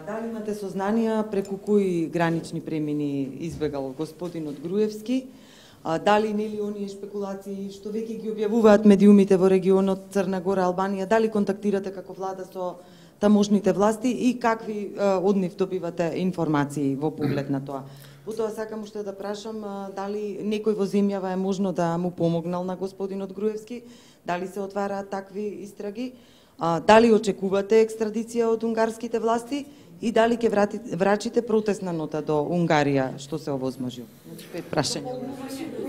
Дали имате сознанија преку кои гранични премини избегал господинот Груевски? Дали нели оние шпекулации што веќе ги објавуваат медиумите во регионот Црна Гора, Албанија, дали контактирате како влада со тамошните власти и какви од нив добивате информации во поглед на тоа? Потоа сакам уште да прашам дали некој во земјава е можно да му помогнал на господинот Груевски, дали се отвараат такви истраги, дали очекувате екстрадиција од унгарските власти и дали ќе врачите протестна нота до Унгарија, што се овозможил? Значи, 5 прашања.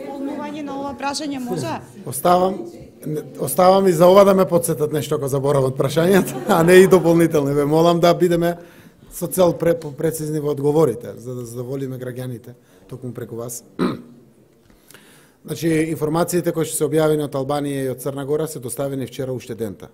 Полнување на ова прашање може? Оставам и за ова да ме подсетат нешто ако заборавам од прашањата, а не и дополнителни. Ве молам да бидеме со цел прецизни во одговорите, за да задоволиме граѓаните токму преку вас. Значи, информациите кои што се објавени од Албанија и од Црна Гора се доставени вчера уште дента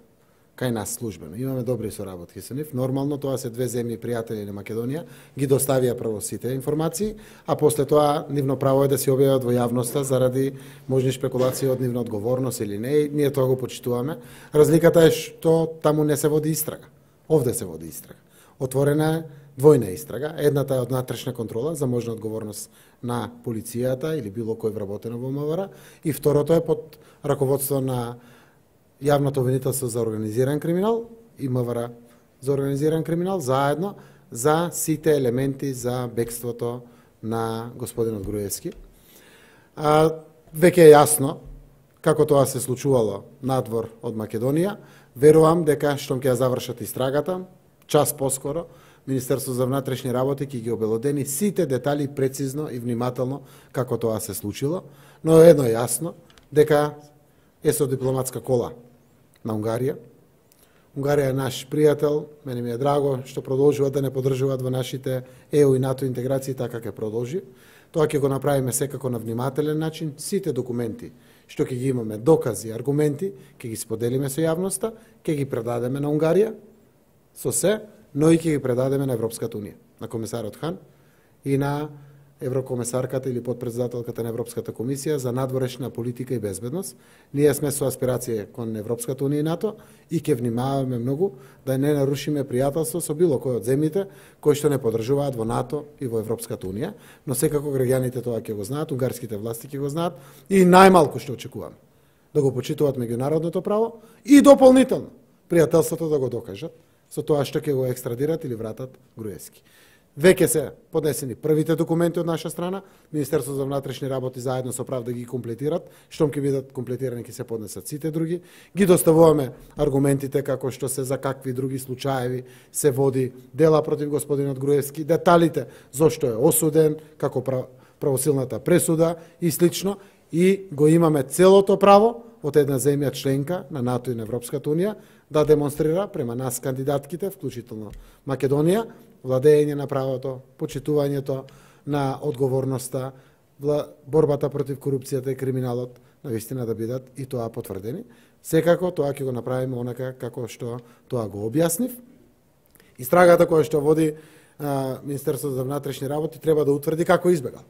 кај нас службено. Имаме добри соработки со нив. Нормално тоа се две земји пријатели на Македонија, ги доставија прво сите информации, а после тоа нивно право е да се објават во јавноста заради можни шпекулации од нивна одговорност или не, и ние тоа го почитуваме. Разликата е што таму не се води истрага. Овде се води истрага. Отворена е двојна истрага. Едната е од внатрешна контрола за можна одговорност на полицијата или било кој вработено во МВР, и второто е под раководство на Јавното обвинителство за организиран криминал и МВР за организиран криминал, заедно за сите елементи за бегството на господинот Груевски. Веќе е јасно како тоа се случувало надвор од Македонија. Верувам дека штом ќе ја завршат истрагата, час поскоро, Министерство за внатрешни работи ќе ги обелодени сите детали прецизно и внимателно како тоа се случило, но едно е јасно, дека е со дипломатска кола на Унгарија. Унгарија е наш пријател, мене ми е драго што продолжуваат да не поддржуваат во нашите ЕУ и НАТО интеграции, така ќе продолжи. Тоа ќе го направиме секако на внимателен начин. Сите документи што ќе ги имаме, докази, аргументи, ќе ги споделиме со јавноста, ќе ги предадеме на Унгарија со се, но и ќе ги предадеме на Европската унија, на комисарот Хан и на еврокомисарката или подпредседателката на Европската комисија за надворешна политика и безбедност. Ние сме со аспирација кон Европската унија и НАТО и ќе внимаваме многу да не нарушиме пријателство со било кој од земјите кои што не поддржуваат во НАТО и во Европската унија, но секако граѓаните тоа ќе го знаат, унгарските власти ќе го знаат и најмалку што очекуваме да го почитуваат меѓународното право и дополнително пријателството да го докажат со тоа што ќе го екстрадират или вратат Груевски. Веќе се поднесени првите документи од наша страна, Министерството за внатрешни работи заедно со прав да ги комплетират, штом ќе бидат комплетирани ќе се поднесат сите други. Ги доставуваме аргументите како што се за какви други случаеви се води дела против господинот Груевски, деталите зошто е осуден, како правосилната пресуда и слично, и го имаме целото право од една земја членка на НАТО и на Европската унија да демонстрира према нас кандидатките, вклучително Македонија, владење на правото, почитувањето на одговорноста, борбата против корупцијата и криминалот, навистина да бидат и тоа потврдени. Секако тоа ќе го направиме онака како што тоа го објаснив. Истрагата која што води Министерството за внатрешни работи треба да утврди како избегал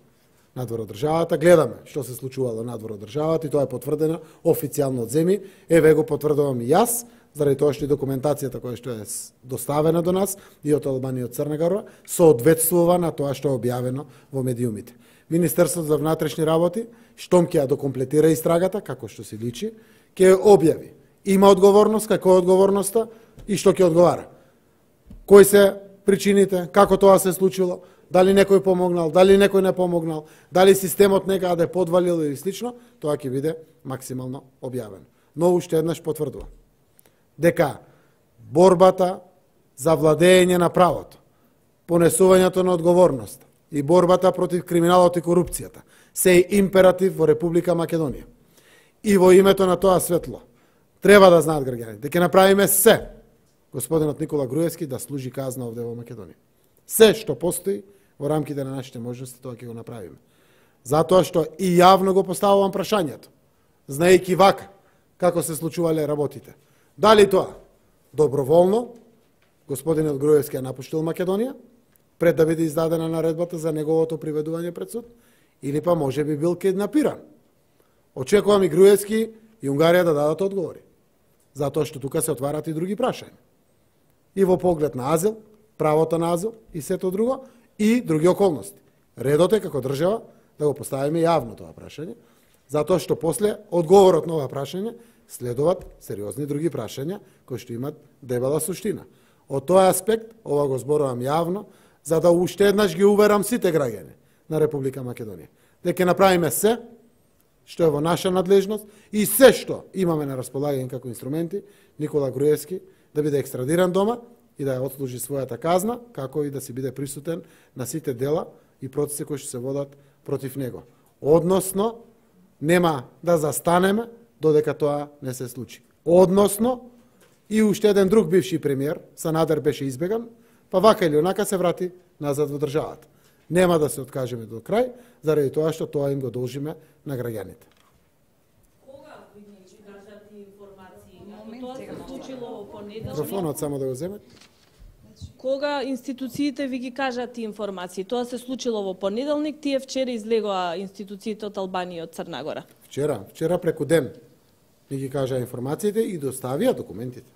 надвор од државата. Гледаме што се случувало надвор од државата и тоа е потврдено официјално од земји. Еве го потврдувам и јас, заради тоа што и документацијата која што е доставена до нас и од Албанија и од Црна Гора соодветствува на тоа што е објавено во медиумите. Министерството за внатрешни работи, штом ќе ја докомплетира истрагата, како што се личи, ќе ја објави. Има одговорност, како е одговорноста и што ќе одговара. Кои се причините, како тоа се случило, дали некој помогнал, дали некој не помогнал, дали системот некаде подвалил или слично, тоа ќе биде максимално објавено. Но уште еднаш потврдува дека борбата за владење на правото, понесувањето на одговорност и борбата против криминалот и корупцијата се императив во Република Македонија. И во името на тоа светло треба да знаат граѓаните дека ќе направиме се господинот Никола Груевски да служи казна овде во Македонија. Се што постои во рамките на нашите можности, тоа ќе го направиме. Затоа што и јавно го поставувам прашањето, знаејќи вака како се случувале работите. Дали тоа доброволно господинот Груевски ја напуштил Македонија пред да биде издадена наредбата за неговото приведување пред суд, или па може би бил киднапиран. Очекувам и Груевски и Унгарија да дадат одговори, затоа што тука се отварат и други прашања. И во поглед на азил, правото на азил и сето друго, и други околности. Редот е како држава да го поставиме јавно тоа прашање, затоа што после одговорот на ова прашање следуваат сериозни други прашања кои што имат дебела суштина. Од тој аспект, ова го зборувам јавно, за да уште еднаш ги уверам сите граѓани на Република Македонија, дека направиме се што е во наша надлежност и се што имаме на располагање како инструменти, Никола Груевски да биде екстрадиран дома и да ја отслужи својата казна, како и да си биде присутен на сите дела и процеси кои што се водат против него. Односно, нема да застанеме додека тоа не се случи. Односно, и уште еден друг бивши премиер, Санадер, беше избеган, па вака или онака се врати назад во државата. Нема да се откажеме до крај, заради тоа што тоа им го должиме на граѓаните. Кога ви кажат информации? Тоа се случило во понеделник. Микрофонот само да го земете. Кога институциите ви ги кажат информации? Тоа се случило во понеделник, тие вчера излегоа институциите од Албанија и од Црна Гора. Вчера преку ден ни ги кажа информациите и доставија документите.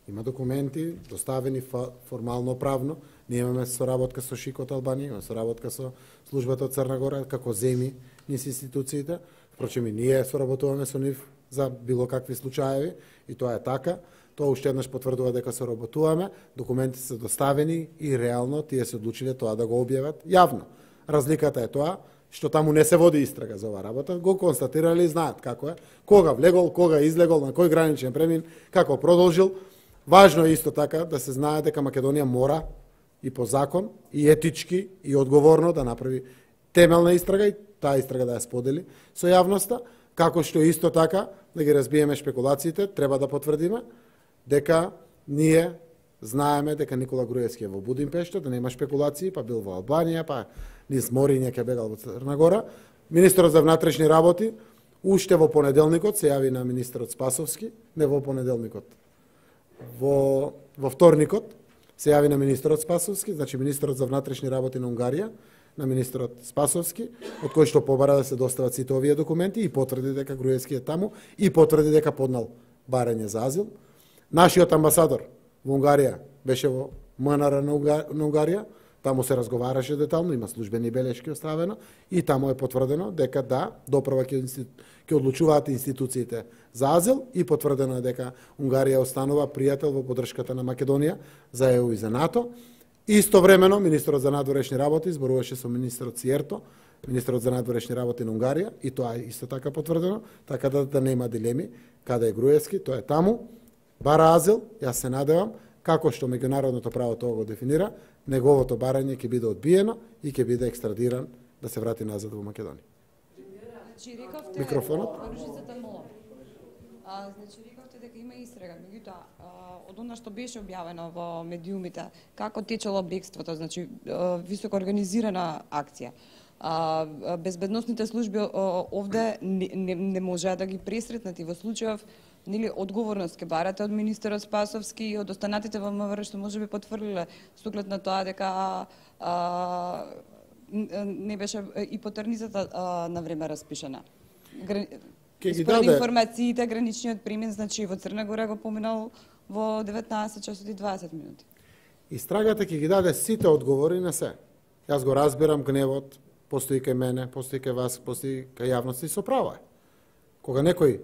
Има документи доставени формално правно. Ние имаме соработка со ШИК од Албанија, имаме соработка со службата од Црна Гора како земи низ институциите. Впрочем и ние соработуваме со нив за било какви случаеви и тоа е така. Тоа уште еднаш потврдува дека соработуваме, документи се доставени и реално тие се одлучиле тоа да го објават јавно. Разликата е тоа што таму не се води истрага за оваа работа, го констатирале и знаат како е, кога влегол, кога излегол, на кој граничен премин, како продолжил. Важно е исто така да се знае дека Македонија мора и по закон, и етички, и одговорно да направи темелна истрага и таа истрага да ја сподели со јавноста, како што исто така да ги разбиеме шпекулациите, треба да потврдиме дека ние знаеме дека Никола Груевски е во Будимпешта, да нема шпекулации, па бил во Албанија, па низ Мориња ќе бегал во Црна Гора. Министерот за внатрешни работи уште во понеделникот се јави на министерот Спасовски, не во понеделникот, во вторникот се јави на министерот Спасовски, значи министерот за внатрешни работи на Унгарија, на министерот Спасовски, од кој што побара да се достават сите овие документи и потврди дека Груевски е таму и потврди дека поднал барање за азил. Нашиот амбасадор во Унгарија беше во МНР на Унгарија, таму се разговараше детално, има службени белешки оставено и таму е потврдено дека да, допрва ќе одлучуваат институциите за азил и потврдено е дека Унгарија останува пријател во поддршката на Македонија за ЕУ и за НАТО. Истовремено, министерот за надворешни работи зборуваше со министерот Сиерто, министерот за надворешни работи на Унгарија, и тоа е исто така потврдено, така да нема дилеми каде е Груевски, тоа е таму, бара азил, јас се надевам, како што меѓународното право тоа го дефинира, неговото барање ќе биде одбиено и ќе биде екстрадиран да се врати назад во Македонија. Значи рековте Микрофонот. Рушицата молам. Значи рековте дека има истрага, меѓутоа од она што беше објавено во медиумите, како течело бегството, значи високо организирана акција. Безбедносните служби овде не можеа да ги пресретнат и во случајов нели одговорност ке барате од министерот Спасовски и од останатите во МВР што можеби потврлиле суглед на тоа дека не беше и потерницата на време распишана. Според информациите, граничниот премин, значи во Црна Гора го поминал во 19 часот и 20 минути. Истрагата ќе ги даде сите одговори на се. Јас го разбирам гневот, постои кај мене, постои кај вас, постои кај јавноста и со право е. Кога некој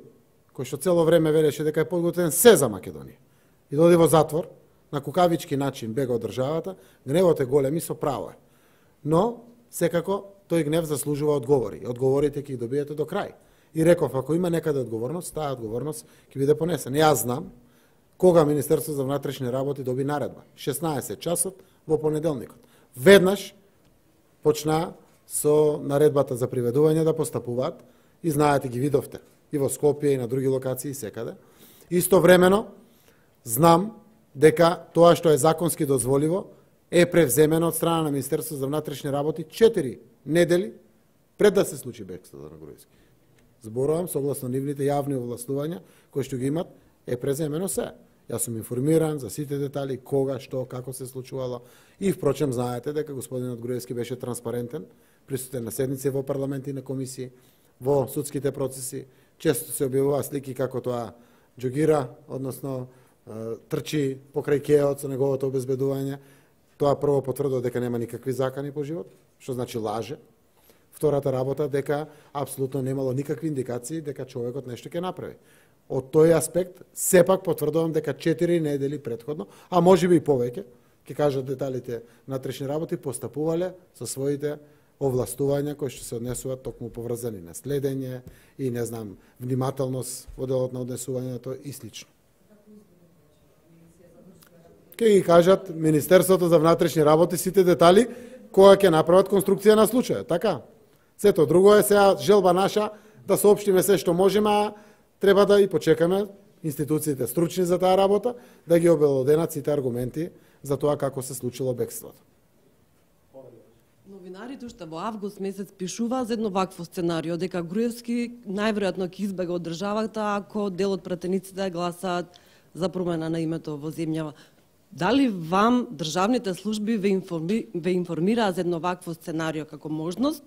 кој што цело време велеше дека е подготвен се за Македонија и доди во затвор, на кукавички начин бега од државата, гневот е голем и со право е. Но, секако, тој гнев заслужува одговори. Одговорите ќе ги добиете до крај. И реков, ако има некаде одговорност, таа одговорност ќе биде понесена. Јас знам кога Министерството за внатрешни работи доби наредба. 16 часот во понеделникот. Веднаш почна со наредбата за приведување да постапуваат и знаете, ги видовте и во Скопје и на други локации секаде. Истовремено знам дека тоа што е законски дозволиво е превземено од страна на Министерството за внатрешни работи 4 недели пред да се случи бегството на Груевски. Зборувам согласно нивните јавни овластувања кои што ги имат, е преземено се. Јас сум информиран за сите детали, кога, што, како се случувало и впрочем знаете дека господинот Груевски беше транспарентен, присутен на седници во парламент и на комисии, во судските процеси. Често се објавува слики како тоа џогира, односно трчи покрај кеот со неговото обезбедување. Тоа прво потврдува дека нема никакви закани по живот, што значи лаже. Втората работа дека апсолутно немало никакви индикации дека човекот нешто ќе направи. Од тој аспект сепак потврдувам дека 4 недели претходно, а можеби и повеќе, ќе кажат деталите внатрешни работи, постапувале со своите овластувања кои што се однесуваат токму поврзани на следење и не знам внимателност во делот на однесувањето и слично. Ќе ги кажат Министерството за внатрешни работи сите детали кога ќе направат конструкција на случајот, така? Сето друго е сега желба наша да соопштиме се што можеме, а треба да и почекаме институциите стручни за таа работа, да ги обелоденат сите аргументи за тоа како се случило бегството. Новинарите уште во август месец пишуваа за едно вакво сценарио, дека Груевски најверојатно ќе избега од државата ако дел од пратениците гласаат за промена на името во земјава. Дали вам државните служби ве информираа за едно вакво сценарио како можност?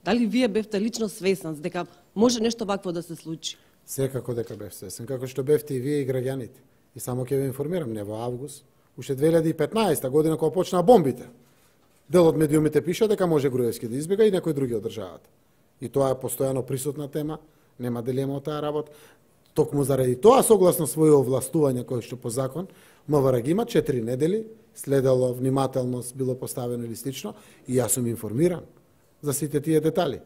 Дали вие бевте лично свесен дека може нешто вакво да се случи? Секако дека бев свесен, како што бевте и вие и граѓаните. И само ќе ве информирам, не во август, уште 2015 година кога почнаа бомбите. Дел од медиумите пиша дека може Груевски да избега и некој други од државата. И тоа е постојано присутна тема, нема дилема од таа работа. Токму заради тоа, согласно своје овластување кои што по закон, МВР ги има 4 недели, следело внимателност, било поставено или слично, и јас сум информиран за сите тие детали.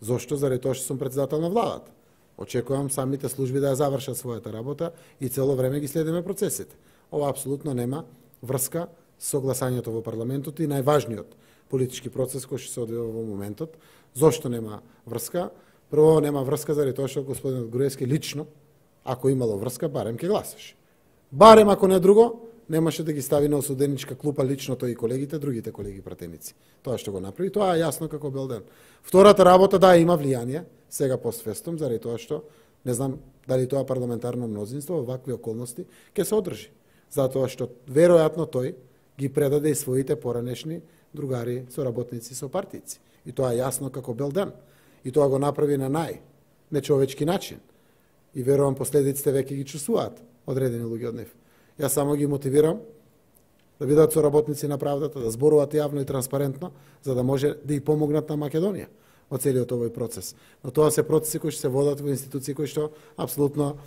Зошто? Заради тоа што сум претседател на владата. Очекувам самите служби да ја завршат својата работа и цело време ги следиме процесите. Ова апсолутно нема врска со гласањето во парламентот и најважниот политички процес кој што се одвива во моментот. Зошто нема врска? Прво, нема врска заради тоа што господинот Груевски лично, ако имало врска, барем ќе гласаше. Барем ако не друго, немаше да ги стави на осуденичка клупа лично тој и колегите, другите колеги пратеници. Тоа што го направи, тоа е јасно како бел ден. Втората работа, да, има влијание, сега постфестум, заради тоа што не знам дали тоа парламентарно мнозинство во вакви околности ќе се одржи. Затоа што веројатно тој ги предаде и своите поранешни другари, соработници со партици. И тоа е јасно како бел ден. И тоа го направи на нечовечки начин. И верувам последиците веќе ги чувствуваат одредени луѓе од нив. Јас само ги мотивирам да бидат соработници на правдата, да зборуваат јавно и транспарентно, за да може да и помогнат на Македонија во целиот овој процес. Но тоа се процеси кои што се водат во институции кои што апсолутно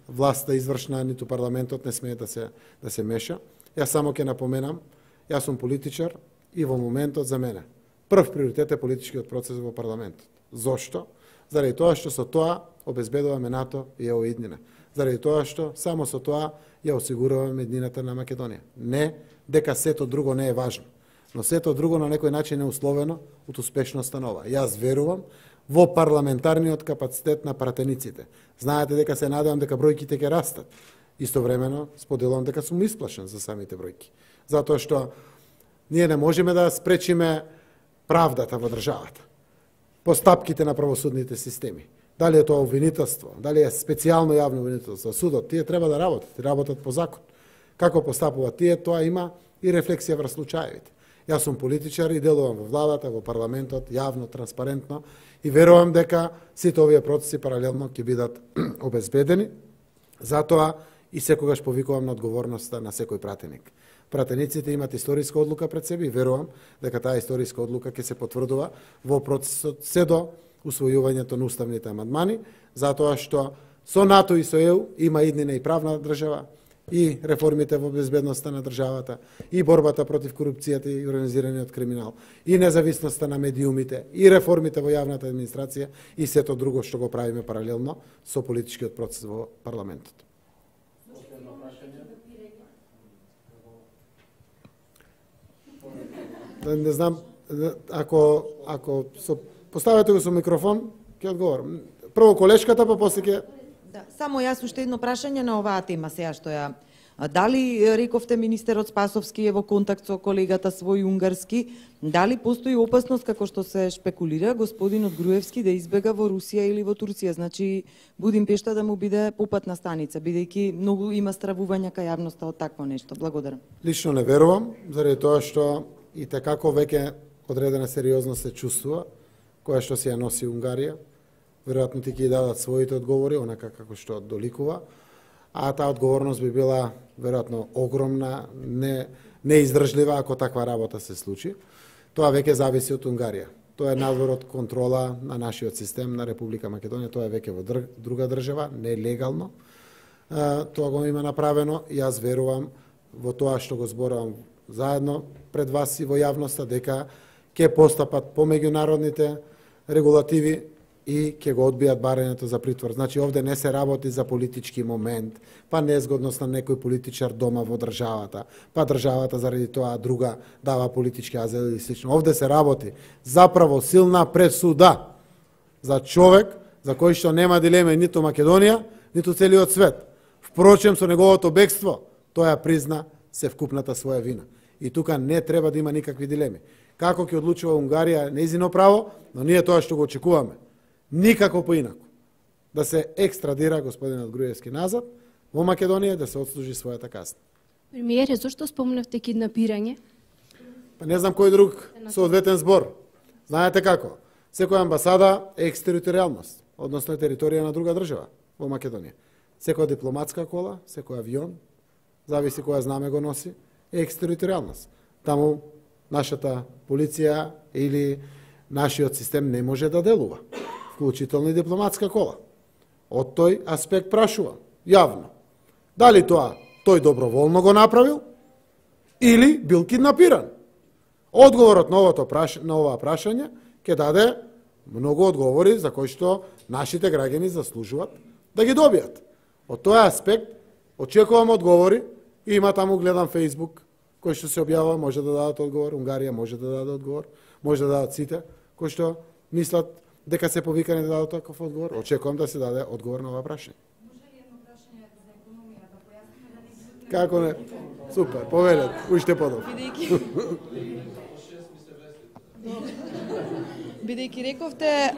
власта извршна, ниту парламентот не смее да се меша. Јас само ќе напоменам, јас сум политичар и во моментот за мене прв приоритет е политичкиот процес во парламентот. Зошто? Заради тоа што со тоа обезбедуваме НАТО и ЕО иднина. Заради тоа што само со тоа ја осигуруваме еднината на Македонија. Не дека сето друго не е важно, но сето друго на некој начин е условено од успешноста на ова. Јас верувам во парламентарниот капацитет на пратениците. Знаете дека се надевам дека бројките ќе растат. Истовремено споделувам дека сум исплашен за самите бројки. Затоа што ние не можеме да спречиме правдата во државата. Постапките на правосудните системи. Дали е тоа обвинителство, дали е специјално јавно обвинителство, судот, тие треба да работат по закон. Како постапуваат тие, тоа има и рефлексија врз случаевите. Јас сум политичар и делувам во владата, во парламентот, јавно, транспарентно и верувам дека сите овие процеси паралелно ќе бидат обезбедени. Затоа и секогаш повикувам на одговорноста на секој пратеник. Пратениците имат историска одлука пред себе и верувам дека таа историска одлука ќе се потврдува во процесот се до усвојувањето на уставните амандмани, затоа што со НАТО и со ЕУ има иднина и правна држава, и реформите во безбедноста на државата, и борбата против корупцијата и организираниот криминал, и независноста на медиумите, и реформите во јавната администрација, и сето друго што го правиме паралелно со политичкиот процес во парламентот. Не знам, ако поставете го со микрофон, ќе одговорам. Прво колешката, па после ќе... Да, само јас уште едно прашање на оваа тема сега што ја... Дали, рековте, министерот Спасовски е во контакт со колегата свој унгарски, дали постои опасност, како што се шпекулира, господинот Груевски да избега во Русија или во Турција, значи Будимпешта да му биде попатна станица, бидејќи многу има стравувања кај јавноста од такво нешто. Благодарам. Лично не верувам, заради тоа што и како веќе одредена сериозност се чувствува, која што се ја носи Унгарија. Веројатно ти ќе дадат своите одговори, онака како што доликува, а таа одговорност би била веројатно огромна, неиздржлива ако таква работа се случи. Тоа веќе зависи од Унгарија. Тоа е надвор од контрола на нашиот систем на Република Македонија. Тоа е веќе во друга држава, нелегално. Тоа го има направено и јас верувам во тоа што го зборувам заедно пред вас и во јавноста дека ќе постапат по меѓународните регулативи и ќе го одбијат барањето за притвор. Значи, овде не се работи за политички момент, па незгодност на некој политичар дома во државата, па државата заради тоа друга дава политички азил или слично. Овде се работи заправо силна пресуда за човек за кој што нема дилеме ниту Македонија, ниту целиот свет. Впрочем, со неговото бегство, тој ја призна се вкупната своја вина. И тука не треба да има никакви дилеми. Како ќе одлучува Унгарија, нејзино право, но ние тоа што го очекуваме. Никако поинако. Да се екстрадира господинот Груевски назад во Македонија да се отслужи својата казна. Премиере, зошто спомнавте киднапирање? Па не знам кој друг соодветен збор. Знаете како? Секоја амбасада е екстериторијалност, односно е територија на друга држава во Македонија. Секоја дипломатска кола, секој авион, зависи која знаме го носи, е екстериторијалност. Таму нашата полиција или нашиот систем не може да делува, вклучително и дипломатска кола. Од тој аспект прашува, јавно, дали тоа тој доброволно го направил или бил киднапиран. Одговорот на ова прашање ќе даде многу одговори за кои што нашите граѓани заслужуваат да ги добијат. Од тој аспект очекувам одговори и има таму, гледам Facebook, кој што се објавува, може да дадат одговор, Унгарија може да даде одговор, може да дадат сите кои што мислат дека се повикани да дадат таков одговор. Очекувам да се даде одговор на ова прашање. Може ли едно прашање за економија да појасниме да не... Како не? Супер, повелет, уште подобро. Бидејќи рековте,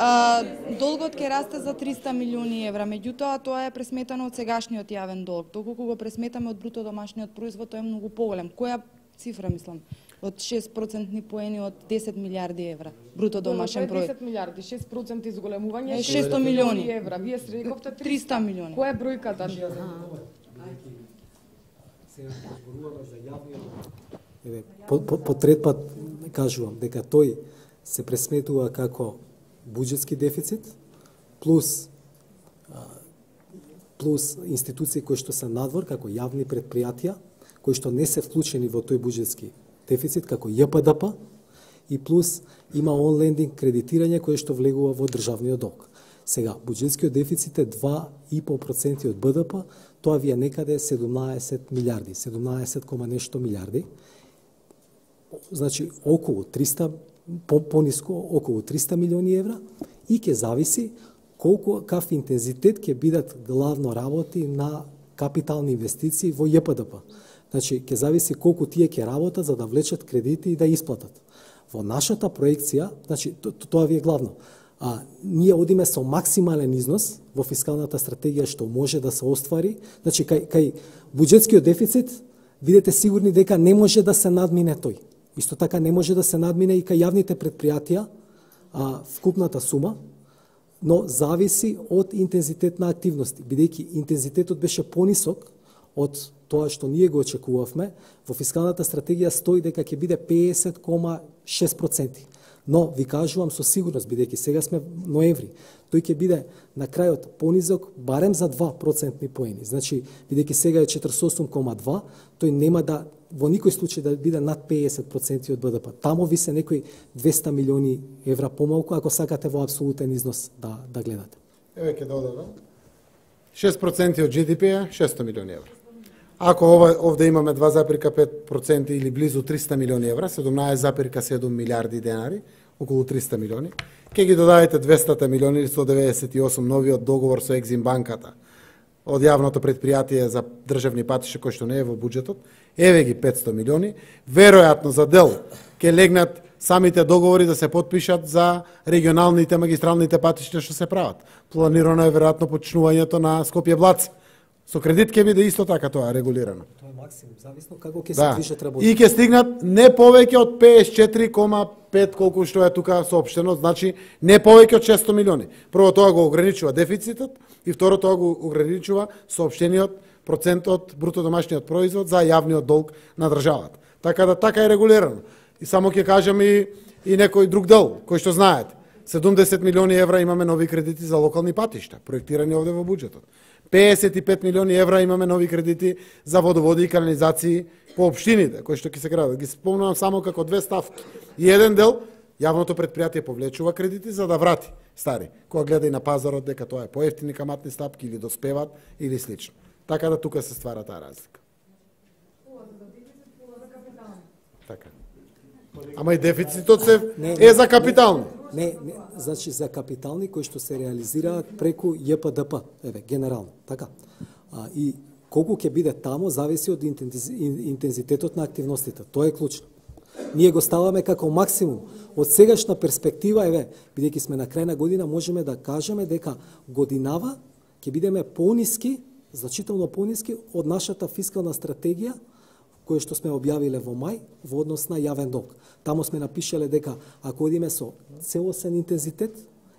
долгот ќе расте за 300 милиони евра, меѓутоа тоа е пресметано од сегашниот јавен долг. Доколку го пресметаме од бруто домашниот производ, тој е многу поголем. Која цифра, мислам? Од 6% поени од 10 милиарди евра бруто домашен производ. 10 милиарди, 6% изголемување е 600 милиони евра. Вие рековте 300 милиони. Која е бројката? По трет пат кажувам дека тој се пресметува како буџетски дефицит плюс институции кои што се надвор како јавни претпријатија кои што не се вклучени во тој буџетски дефицит како ЈПДП и плюс има он-лендинг кредитирање кое што влегува во државниот долг. Сега, буџетскиот дефицит е 2,5% од БДП, тоа ви е некаде 17 милиарди, 17, нешто милиарди. Значи, околу 300, пониско, околу 300 милиони евра и ќе зависи колку каф интензитет ќе бидат главно работи на капитални инвестиции во ЈПДП. Значи, ќе зависи колку тие ќе работат за да влечат кредити и да исплатат. Во нашата проекција, значи, тоа ви е главно, ние одиме со максимален износ во фискалната стратегија што може да се оствари. Значи, кај буџетскиот дефицит, видете сигурни дека не може да се надмине тој. Исто така не може да се надмине и кај јавните претпријатија вкупната сума, но зависи од интензитет на активности. Бидејќи интензитетот беше понисок од тоа што ние го очекувавме, во фискалната стратегија стои дека ќе биде 50,6%. Но ви кажувам со сигурност, бидејќи сега сме ноември, тој ќе биде на крајот понизок барем за 2% поени. Значи, бидејќи сега е 48,2, тој нема да во никој случај да биде над 50% од БДП. Тамо ви се некои 200 милиони евра помалку, ако сакате во апсолутен износ да гледате. Еве ќе додадам. 6% од GDP е 600 милиони евра. Ако овде имаме 2,5% или близу 300 милиони евра, 17,7 милиарди денари, околу 300 милиони, ќе ги додадете 200 милиони или 198 новиот договор со Екзим банката од јавното претпријатие за државни патишта кој што не е во буџетот, еве ги 500 милиони, веројатно за дел ќе легнат самите договори да се потпишат за регионалните магистралните патишта што се прават. Планирано е веројатно почнувањето на Скопје-Блац. Со кредит ќе биде исто така тоа регулирано. Тоа е максимум, зависно како ќе се движат работи. И ќе стигнат не повеќе од 54,5 колку што е тука соопштено, значи не повеќе од 600 милиони. Прво тоа го ограничува дефицитот и второ тоа го ограничува соопштениот процент од бруто домашниот производ за јавниот долг на државата. Така е регулирано. И само ќе кажам и некој друг дел, кој што знаете. 70 милиони евра имаме нови кредити за локални патишта, проектирани овде во буџетот. 55 милиони евра имаме нови кредити за водоводи и канализации по општините, кои што ќе се градат. Ги спомнувам само како две ставки. И еден дел, јавното предпријатие повлечува кредити за да врати стари, кога гледа и на пазарот дека тоа е поевтини каматни стапки или доспеват или слично. Така да тука се ствара таа разлика. Така. Ама и дефицитот е за капитални. Не, значи за капитални кои што се реализираат преку ЈПДП, генерално, така. И колку ќе биде таму зависи од интензитетот на активностите. Тоа е клучно. Ние го ставаме како максимум. Од сегашна перспектива, бидејќи сме на крај на година, можеме да кажеме дека годинава ќе бидеме пониски, значително пониски од нашата фискална стратегија кој што сме објавиле во мај во однос на јавен долг. Таму сме напишале дека ако одиме со целосен интензитет,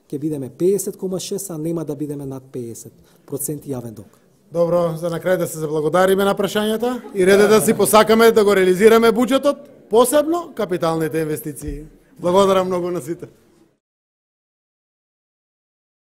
ќе бидеме 50,6, а нема да бидеме над 50% јавен долг. Добро, за на крај да се заблагодариме на прашањата и реде да си посакаме да го реализираме буџетот, посебно капиталните инвестиции. Благодарам многу на сите.